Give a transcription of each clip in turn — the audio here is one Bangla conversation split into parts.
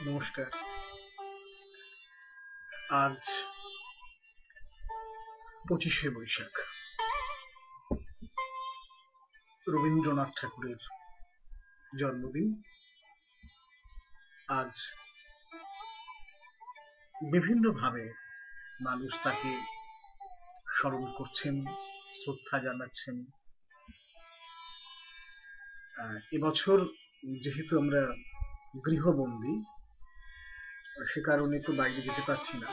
নমস্কার। আজ 25শে বৈশাখ, রবীন্দ্রনাথ ঠাকুরের জন্মদিন। আজ বিভিন্নভাবে মানুষ তাকে স্মরণ করছেন, শ্রদ্ধা জানাচ্ছেন। এবছর যেহেতু আমরা গৃহবন্দী, সে কারণে তো বাইরে যেতে পারছি না।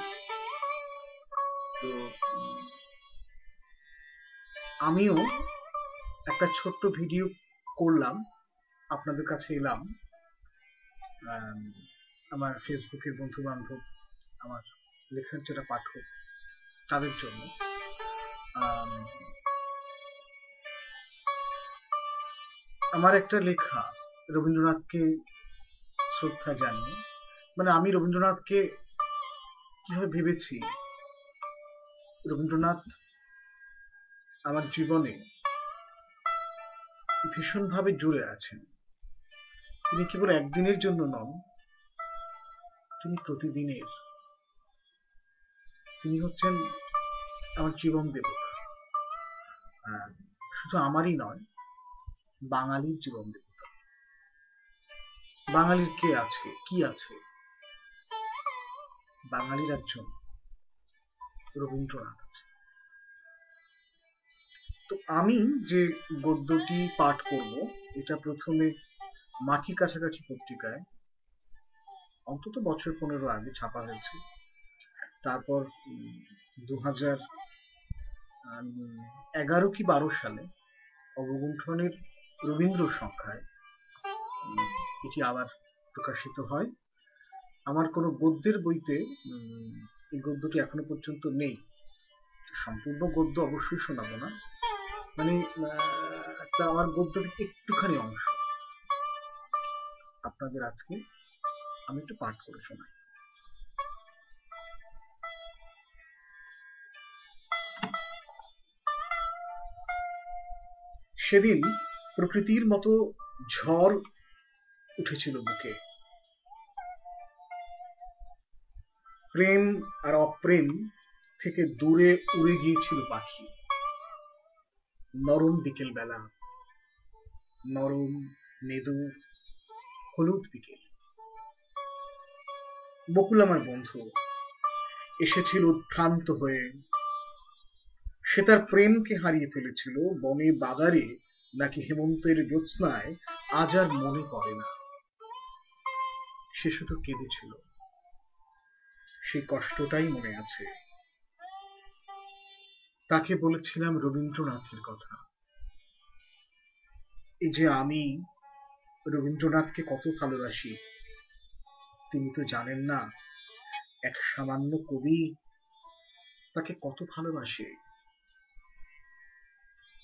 তো আমিও একটা ছোট্ট ভিডিও করলাম, আপনাদের কাছে এলাম। আমার ফেসবুকের বন্ধু বান্ধব, আমার লেখার যারা পাঠক, তাদের জন্য। আমার একটা লেখা রবীন্দ্রনাথকে শ্রদ্ধা জানিয়ে, মানে আমি রবীন্দ্রনাথকে কিভাবে ভেবেছি। রবীন্দ্রনাথ আমার জীবনে ভীষণভাবে জুড়ে আছেন। তিনি কেবল একদিনের জন্য নন, তিনি প্রতিদিনের। তিনি হচ্ছেন আমার জীবন দেবতা। শুধু আমারই নয়, বাঙালির জীবন দেবতা। বাঙালির কে আছে, কি আছে? বাঙালির একজন রবীন্দ্রনাথ আছে। তো আমি যে গদ্যটি পাঠ করব, এটা প্রথমে মাটির কাছাকাছি পত্রিকায় অন্তত বছর 15 আগে ছাপা হয়েছে। তারপর 2011 কি 12 সালে অবগুণ্ঠনের রবীন্দ্র সংখ্যায় এটি আবার প্রকাশিত হয়। আমার কোনো গদ্যের বইতে এই গদ্যটি এখনো পর্যন্ত নেই। সম্পূর্ণ গদ্য অবশ্যই শোনাবো না, মানে একটা আমার গদ্যের একটুখানি অংশ আপনাদের আজকে আমি একটু পাঠ করে শোনাই। সেদিন প্রকৃতির মতো ঝড় উঠেছিল বুকে। প্রেম আর অপ্রেম থেকে দূরে উড়ে গিয়েছিল পাখি। নরম বিকেল বেলা, নরম মেদু হলুদ বিকেল। বকুল আমার বন্ধু এসেছিল উদ্ভ্রান্ত হয়ে। সে তার প্রেমকে হারিয়ে ফেলেছিল বনে বাগারে, নাকি হেমন্তের জ্যোৎস্নায়, আজ আর মনে পড়ে না। সে শুধু কেঁদেছিল, সেই কষ্টটাই মনে আছে। তাকে বলেছিলাম রবীন্দ্রনাথের কথা। এই যে আমি রবীন্দ্রনাথকে কত ভালোবাসি, তিনি তো জানেন না। এক সামান্য কবি তাকে কত ভালোবাসে।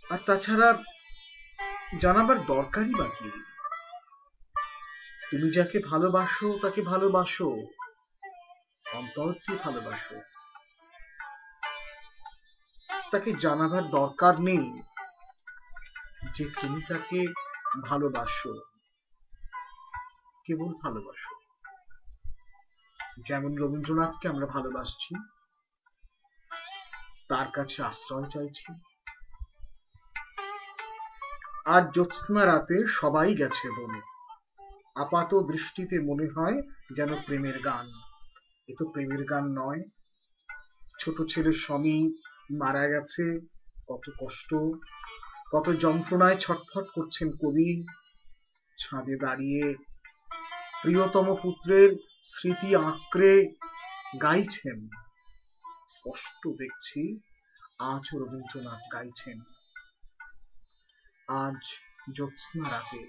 আর তাছাড়া জানাবার দরকারই বা কি? তুমি যাকে ভালোবাসো তাকে ভালোবাসো, অন্তর দিয়ে ভালোবাসো। তাকে জানাবার দরকার নেই যে তুমি তাকে ভালোবাসো, কেবল ভালোবাসো। যেমন রবীন্দ্রনাথকে আমরা ভালোবাসছি, তার কাছে আশ্রয় চাইছি। আজ জ্যোৎস্না রাতে সবাই গেছে বনে। আপাত দৃষ্টিতে মনে হয় যেন প্রেমের গান। এ তো প্রেমের গান নয়। ছোট ছেলে সমী মারা গেছে, কত কষ্ট, কত যন্ত্রণায় ছটফট করছেন কবি। ছাদে দাঁড়িয়ে প্রিয়তম পুত্রের স্মৃতি আঁকড়ে গাইছেন। স্পষ্ট দেখছি আজও রবীন্দ্রনাথ গাইছেন। আজ জ্যোৎস্না রাতে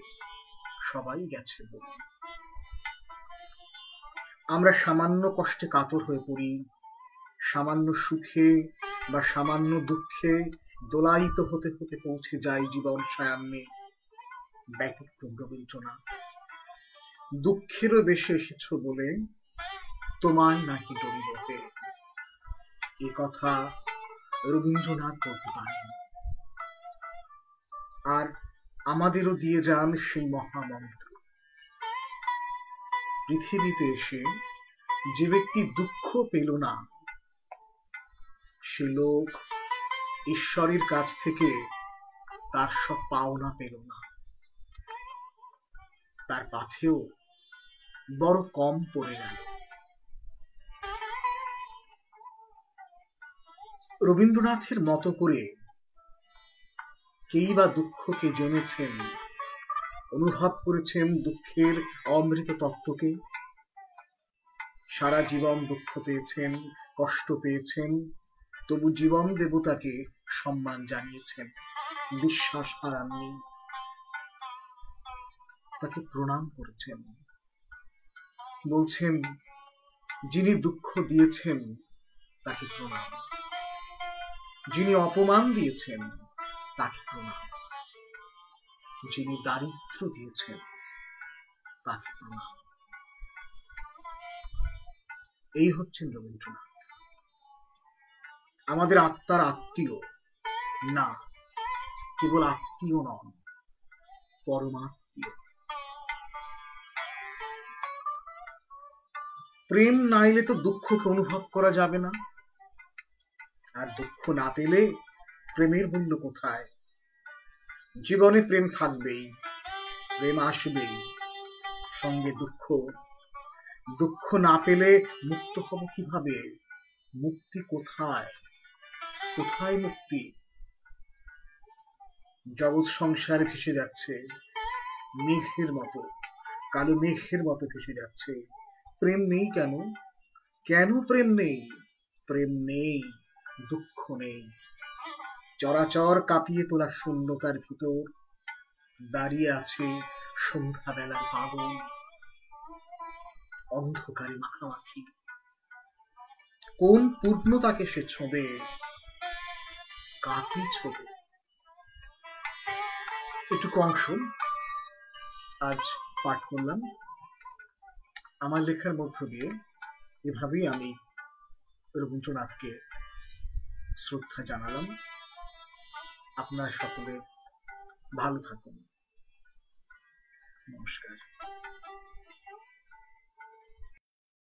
সবাই গেছে বলে। আমরা সামান্য কষ্টে কাতর হয়ে পড়ি, সামান্য সুখে বা সামান্য দুঃখে দোলায়িত হতে হতে পৌঁছে যায় জীবন সায়ান্নে। ব্যতিক্রম রবীন্দ্রনাথ। দুঃখেরও বেশি এসেছ বলে তোমায় নাকি ডরিবতে, এ কথা রবীন্দ্রনাথ বলতে পারেন। আর আমাদেরও দিয়ে যান সেই মহামন্ত্র, পৃথিবীতে এসে যে ব্যক্তি দুঃখ পেল না, সে লোক ঈশ্বরের কাছ থেকে তার সব পাওনা পেল না, তার পাথেও বড় কম পড়ে গেল। রবীন্দ্রনাথের মতো করে কেই বা দুঃখকে জেনেছেন, অনুভব করেছেন দুঃখের অমৃত তত্ত্বকে, সারা জীবন দুঃখ পেয়েছেন, কষ্ট পেয়েছেন, তবু জীবন দেবতাকে সম্মান জানিয়েছেন, বিশ্বাস হারাননি, তাকে প্রণাম করেছেন। বলছেন, যিনি দুঃখ দিয়েছেন তাকে প্রণাম, যিনি অপমান দিয়েছেন তাকে প্রণাম, যিনি দারিদ্র্য দিয়েছেন তাকে প্রণাম। এই হচ্ছেন রবীন্দ্রনাথ, আমাদের আত্মার আত্মীয় না, কেবল আত্মীয় নন, পরমাত্মীয়। প্রেম না এলে তো দুঃখকে অনুভব করা যাবে না, আর দুঃখ না পেলে প্রেমের মূল্য কোথায়? জীবনে প্রেম থাকবেই, প্রেম আসবেই, সঙ্গে দুঃখ। দুঃখ না পেলে মুক্ত হব কিভাবে? মুক্তি কোথায়? কোথায় মুক্তি? জগৎ সংসার ভেসে যাচ্ছে মেঘের মতো, কালো মেঘের মতো ভেসে যাচ্ছে। প্রেম নেই কেন? কেন প্রেম নেই? প্রেম নেই, দুঃখ নেই। চরাচর কাঁপিয়ে তোলা শূন্যতার ভিতর দাঁড়িয়ে আছে সন্ধ্যাবেলার বাদল, অন্ধকারে মাখামাখি। কোন পূর্ণতাকে সে ছোঁবে? কাকে ছোঁবে? এটুকু অংশ আজ পাঠ করলাম। আমার লেখার মধ্য দিয়ে এভাবেই আমি রবীন্দ্রনাথকে শ্রদ্ধা জানালাম। আপনারা সকলে ভালো থাকুন। নমস্কার।